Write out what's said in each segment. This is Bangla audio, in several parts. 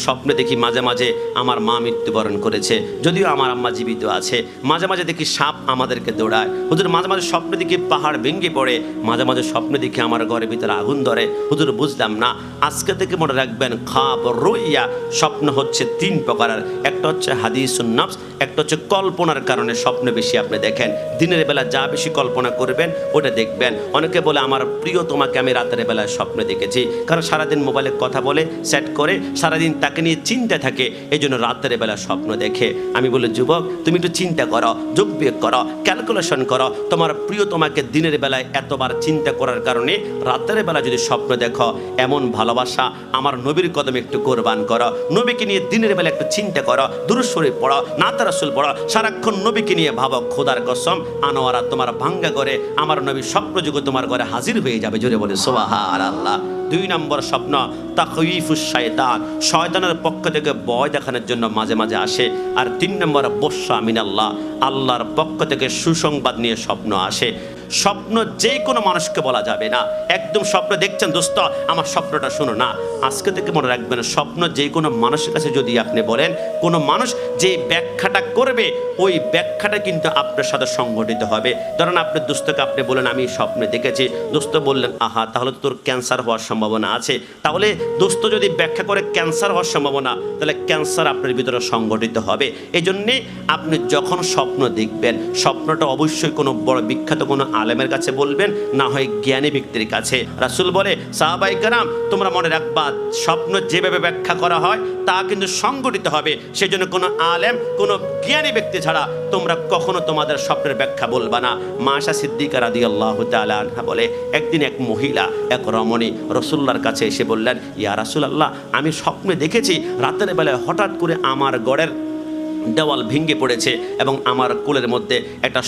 স্বপ্নে দেখি মাঝে মাঝে আমার মা মৃত্যুবরণ করেছে, যদিও আমার আম্মা জীবিত আছে। মাঝে মাঝে দেখি সাপ আমাদেরকে দৌড়ায় হুজুর, মাঝে মাঝে স্বপ্নে দেখি পাহাড় ভেঙে পড়ে, মাঝে মাঝে স্বপ্নে দেখি আমার ঘরের ভিতরে আগুন ধরে। হুজুর বুঝলাম না। আজকে থেকে মনে রাখবেন, খাব রুইয়া, স্বপ্ন হচ্ছে তিন প্রকারের। একটা হচ্ছে হাদিসুন নফস, একটা হচ্ছে কল্পনার কারণে স্বপ্ন বেশি আপনি দেখেন। দিনের বেলা যা বেশি কল্পনা করবেন ওটা দেখবেন। অনেকে বলে আমার প্রিয় তোমাকে আমি রাতের বেলায় স্বপ্নে দেখেছি, কারণ সারাদিন মোবাইলে কথা বলে সেট করে সারাদিন তাকে নিয়ে চিন্তা থাকে, এই জন্য রাতের বেলা স্বপ্ন দেখে। আমি বলি যুবক, তুমি একটু চিন্তা করো, যোগ বিয়োগ করো, ক্যালকুলেশন করো। তোমার প্রিয় তোমাকে দিনের বেলায় এতবার চিন্তা করার কারণে রাতের বেলা যদি স্বপ্ন দেখো, এমন ভালোবাসা আমার নবীর কদমে একটু কোরবান করো। নবীকে নিয়ে দিনের বেলা একটু চিন্তা করো, দুরূদ শরীফ পড়ো, নাত রাসূল পড়ো, সারাক্ষণ নবীকে নিয়ে ভাবো। খোদার কসম, আনোয়ারা তোমার ভাঙ্গা করে আমার নবী স্বপ্নযুগে তোমার ঘরে হাজির হয়ে যাবে। জোরে বলে সুবহানাল্লাহ। 2 নম্বর স্বপ্ন তাখয়িফুশ শায়তান, শয়তানের পক্ষ থেকে ভয় দেখানোর জন্য মাঝে মাঝে আসে। আর 3 নম্বর বশরা মিনাল্লাহ, আল্লাহর পক্ষ থেকে সুসংবাদ নিয়ে স্বপ্ন আসে। স্বপ্ন যে কোনো মানুষকে বলা যাবে না। একদম স্বপ্ন দেখছেন দোস্ত, আমার স্বপ্নটা শোনো না। আজকে থেকে মনে রাখবেন, স্বপ্ন যে কোনো মানুষের কাছে যদি আপনি বলেন, কোনো মানুষ যে ব্যাখ্যাটা করবে ওই ব্যাখ্যাটা কিন্তু আপনার সাথে সংঘটিত হবে। ধরেন আপনি দোস্তকে আপনি বলেন আমি স্বপ্নে দেখেছি, দোস্ত বললেন আহা তাহলে তো তোর ক্যান্সার হওয়ার সম্ভাবনা আছে। তাহলে দোস্ত যদি ব্যাখ্যা করে ক্যান্সার হওয়ার সম্ভাবনা, তাহলে ক্যান্সার আপনার ভিতরে সংঘটিত হবে। এই জন্যে আপনি যখন স্বপ্ন দেখবেন, স্বপ্নটা অবশ্যই কোনো বড় বিখ্যাত কোনো আলেমের কাছে বলবেন, না হয় জ্ঞানী ব্যক্তির কাছে। রাসূল বলে, সাহাবায়ে কেরাম তোমরা মনে রাখবা, স্বপ্ন যেভাবে ব্যাখ্যা করা হয় তা কিন্তু সংগঠিত হবে। সেজন্য কোনো আলেম, কোনো জ্ঞানী ব্যক্তি ছাড়া তোমরা কখনো তোমাদের স্বপ্নের ব্যাখ্যা বলবা না। মা আয়েশা সিদ্দিকা রাদিয়াল্লাহু তাআলা আনহা বলে, একদিন এক মহিলা, এক রমণী রাসূলুল্লাহর কাছে এসে বললেন, ইয়া রাসূলুল্লাহ, আমি স্বপ্নে দেখেছি রাতের বেলায় হঠাৎ করে আমার ঘরের দেওয়াল ভেঙে পড়েছে এবং আমার কোলের মধ্যে একটা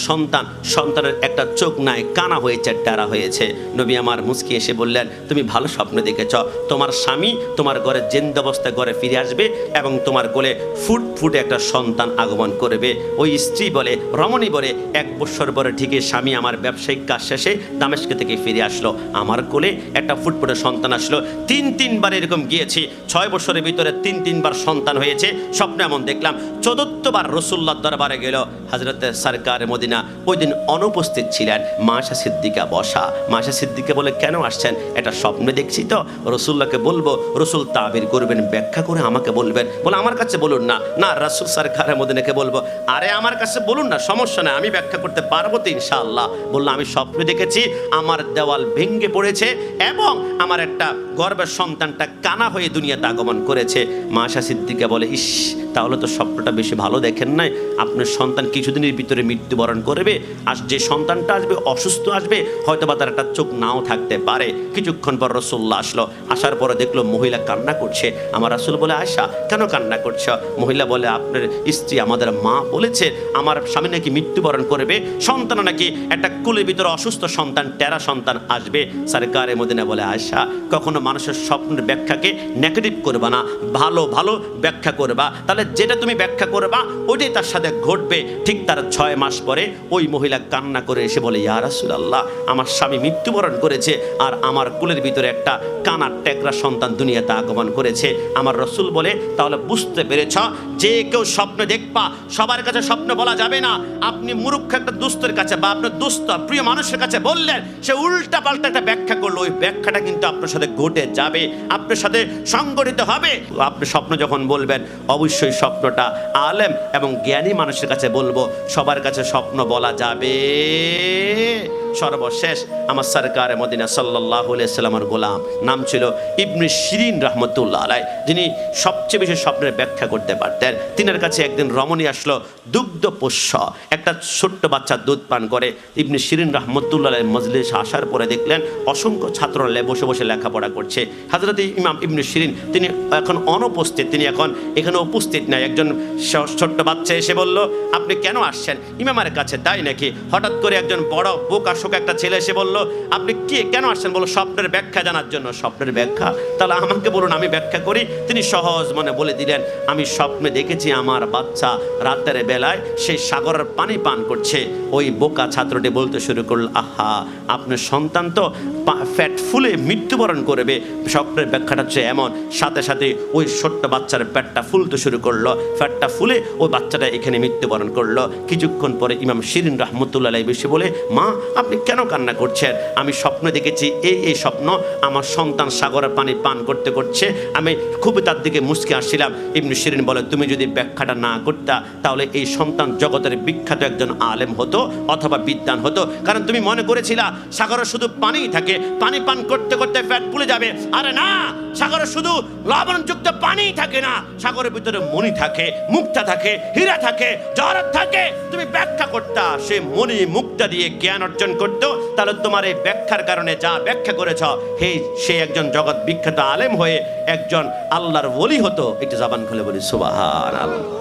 সন্তানের একটা চোখ নাই, কানা হয়েছে, টারা হয়েছে। নবী আমার মুস্কি এসে বললেন, তুমি ভালো স্বপ্ন দেখেছ, তোমার স্বামী তোমার ঘরে জিন্দাবস্থায় ঘরে ফিরে আসবে এবং তোমার কোলে ফুটফুটে একটা সন্তান আগমন করবে। ওই স্ত্রী বলে, রমণী বলে, 1 বছর পরে ঠিকই স্বামী আমার ব্যবসায়িক কাজ শেষে দামেস্ক থেকে ফিরে আসলো, আমার কোলে একটা ফুটফুটে সন্তান আসলো। 3-3 বার এরকম গিয়েছি, 6 বছরের ভিতরে 3-3 বার সন্তান হয়েছে। স্বপ্নে এমন দেখলাম। 4বার রাসূলুল্লাহর দরবারে গেল হযরতে সরকার মদিনা, ওই দিন অনুপস্থিত ছিলেন। মা আয়েশা সিদ্দিকা বসা। মা আয়েশা সিদ্দিকা বলে, কেন আসছেন? এটা স্বপ্নে দেখছি তো, রাসূলুল্লাহকে বলবো। রাসূল তাবির করবেন, ব্যাখ্যা করে আমাকে বলবেন। বলে আমার কাছে বলুন না। না, রাসূল সরকার মদিনাকে বলবো। আরে আমার কাছে বলুন না, সমস্যা নাই, আমি ব্যাখ্যা করতে পারবো তো ইনশাআল্লাহ। বললাম আমি স্বপ্নে দেখেছি আমার দেওয়াল ভেঙে পড়েছে এবং আমার একটা গর্ভের সন্তানটা কানা হয়ে দুনিয়াতে আগমন করেছে। মা আয়েশা সিদ্দিকা বলে, ইস, তাহলে তো স্বপ্নটা বেশি ভালো দেখেন নাই। আপনার সন্তান কিছুদিনের ভিতরে মৃত্যুবরণ করবে, আর যে সন্তানটা আসবে অসুস্থ আসবে, হয়তো বা তার একটা চোখ নাও থাকতে পারে। কিছুক্ষণ পর রাসূলুল্লাহ আসলো। আসার পরে দেখলো মহিলা কান্না করছে। আমার রাসূল বলে, আয়েশা কেন কান্না করছো? মহিলা বলে, আপনার স্ত্রী আমাদের মা বলেছে আমার স্বামী নাকি মৃত্যুবরণ করবে, সন্তান নাকি একটা কুলের ভিতরে অসুস্থ সন্তান, টেরা সন্তান আসবে। সরকারে মদিনা বলে, আয়েশা কখনো মানুষের স্বপ্নের ব্যাখ্যাকে নেগেটিভ করবা না, ভালো ভালো ব্যাখ্যা করবা, তাহলে যেটা তুমি ব্যাখ্যা করবা ওইটাই তার সাথে ঘটবে। ঠিক তার 6 মাস পরে ওই মহিলা কান্না করে এসে বলে, ইয়া রাসূলুল্লাহ, আমার স্বামী মৃত্যুবরণ করেছে আর আমার কোলের ভিতরে একটা কানা টেকরা সন্তান দুনিয়াতে আগমন করেছে। আমার রাসূল বলে, তাহলে বুঝতে পেরেছ, যে কেউ স্বপ্ন দেখবা, সবার কাছে স্বপ্ন বলা যাবে না। আপনি মূর্খ একটা দুস্থের কাছে বা আপনার দুস্থ প্রিয় মানুষের কাছে বললেন, সে উল্টা পাল্টা একটা ব্যাখ্যা করলো, ওই ব্যাখ্যাটা কিন্তু আপনার সাথে ঘটে যাবে, আপনার সাথে সংগঠিত হবে। আপনি স্বপ্ন যখন বলবেন, অবশ্যই স্বপ্নটা আলেম এবং জ্ঞানী মানুষের কাছে বলবো, সবার কাছে স্বপ্ন বলা যাবে। সর্বশেষ আমার সরকার মদিনা সাল্লাল্লাহু আলাইহি সাল্লামের গোলাম, নাম ছিল ইবনে শিরিন রাহমাতুল্লাহ আলাইহি, যিনি সবচেয়ে বেশি স্বপ্নের ব্যাখ্যা করতে পারতেন। তিনার কাছে একদিন রমণী আসলো, দুগ্ধ পোষ্য একটা ছোট্ট বাচ্চা দুধ পান করে। ইবনে শিরিন রাহমাতুল্লাহ আলাইহি মজলিসে আসার পরে দেখলেন অসংখ্য ছাত্ররা বসে বসে লেখাপড়া করছে। হযরত ইমাম ইবনে শিরিন তিনি এখন অনুপস্থিত, তিনি এখন এখানে উপস্থিত নাই। একজন ছোট্ট বাচ্চা এসে বলল, আপনি কেন আসছেন ইমামের কাছে? তাই নাকি? হঠাৎ করে একজন বড় বোকা শোকা একটা ছেলে এসে বলল, আপনি কেন আসছেন? বলল, স্বপ্নের ব্যাখ্যা জানার জন্য। স্বপ্নের ব্যাখ্যা? তাহলে আমাকে বলুন, আমি ব্যাখ্যা করি। তিনি সহজ মনে বলে দিলেন, আমি স্বপ্নে দেখেছি আমার বাচ্চা রাতের বেলায় সেই সাগরের পানি পান করছে। ওই বোকা ছাত্রটি বলতে শুরু করল, আহা, আপনার সন্তান তো ফ্যাট ফুলে মৃত্যুবরণ করবে। স্বপ্নের ব্যাখ্যাটা হচ্ছে এমন। সাথে সাথে ওই ছোট্ট বাচ্চার পেটটা ফুলতে শুরু করলো, ফ্যাটটা ফুলে ওই বাচ্চাটা এখানে মৃত্যুবরণ করলো। কিছুক্ষণ পরে ইমাম শিরিন রহমতুল্লাহ আলাইহি বসে বলে, মা আপনি কেন কান্না করছেন? আমি স্বপ্ন দেখেছি এই স্বপ্ন, আমার সন্তান সাগরের পানি পান করতে করছে, আমি খুবই তার দিকে মুচকে আসছিলাম। ইবনে শিরিন বলে, তুমি যদি ব্যাখ্যাটা না করতা তাহলে এই সন্তান জগতের বিখ্যাত একজন আলেম হতো অথবা বিদ্বান হতো। কারণ তুমি মনে করেছিলা সাগরে শুধু পানিই থাকে, পানি পান করতে করতে পেট ফুলে যাবে। আরে না, সাগরে শুধু লবণযুক্ত পানিই থাকে না, সাগরের ভিতরে মণি থাকে, মুক্তা থাকে, হীরা থাকে, জহরত থাকে। তুমি ব্যাখ্যা করতা, সে মণি মুক্তা দিয়ে জ্ঞান অর্জন করতো, তাহলে তোমার এই ব্যাখ্যার কারণে যা ব্যাখ্যা করেছ সে একজন জগৎ বিখ্যাত আলেম হয়ে একজন আল্লাহর ওলি হতো। একটু জবান খুলে বলি সুবহানাল্লাহ।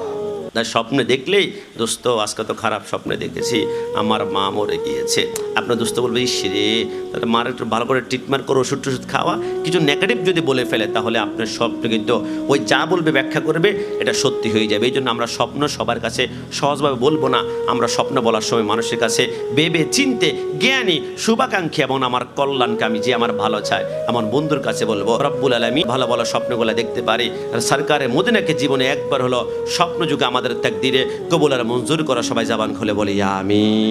তাই স্বপ্নে দেখলেই, দোস্ত আজকে তো খারাপ স্বপ্নে দেখেছি, আমার মা মরে গিয়েছে। আপনার দোস্ত বলবে, ইস রে, তাহলে মার একটু ভালো করে ট্রিটমেন্ট করো, ওষুধ টষুধ খাওয়া। কিছু নেগেটিভ যদি বলে ফেলে তাহলে আপনার স্বপ্ন কিন্তু ওই যা বলবে ব্যাখ্যা করবে এটা সত্যি হয়ে যাবে। এই জন্য আমরা স্বপ্ন সবার কাছে সহজভাবে বলবো না। আমরা স্বপ্ন বলার সময় মানুষের কাছে ভেবে চিনতে, জ্ঞানী, শুভাকাঙ্ক্ষী এবং আমার কল্যাণকামী যে আমার ভালো চায় এমন বন্ধুর কাছে বলবো। রব্বুল আলামিন ভালো ভালো স্বপ্নগুলো দেখতে পারি। আর সরকারে মদিনাকে জীবনে একবার হলো স্বপ্ন যুগে আমাদের তাকদীরে কবুল আর মঞ্জুর করা। সবাই জবান খুলে বলি আমিন।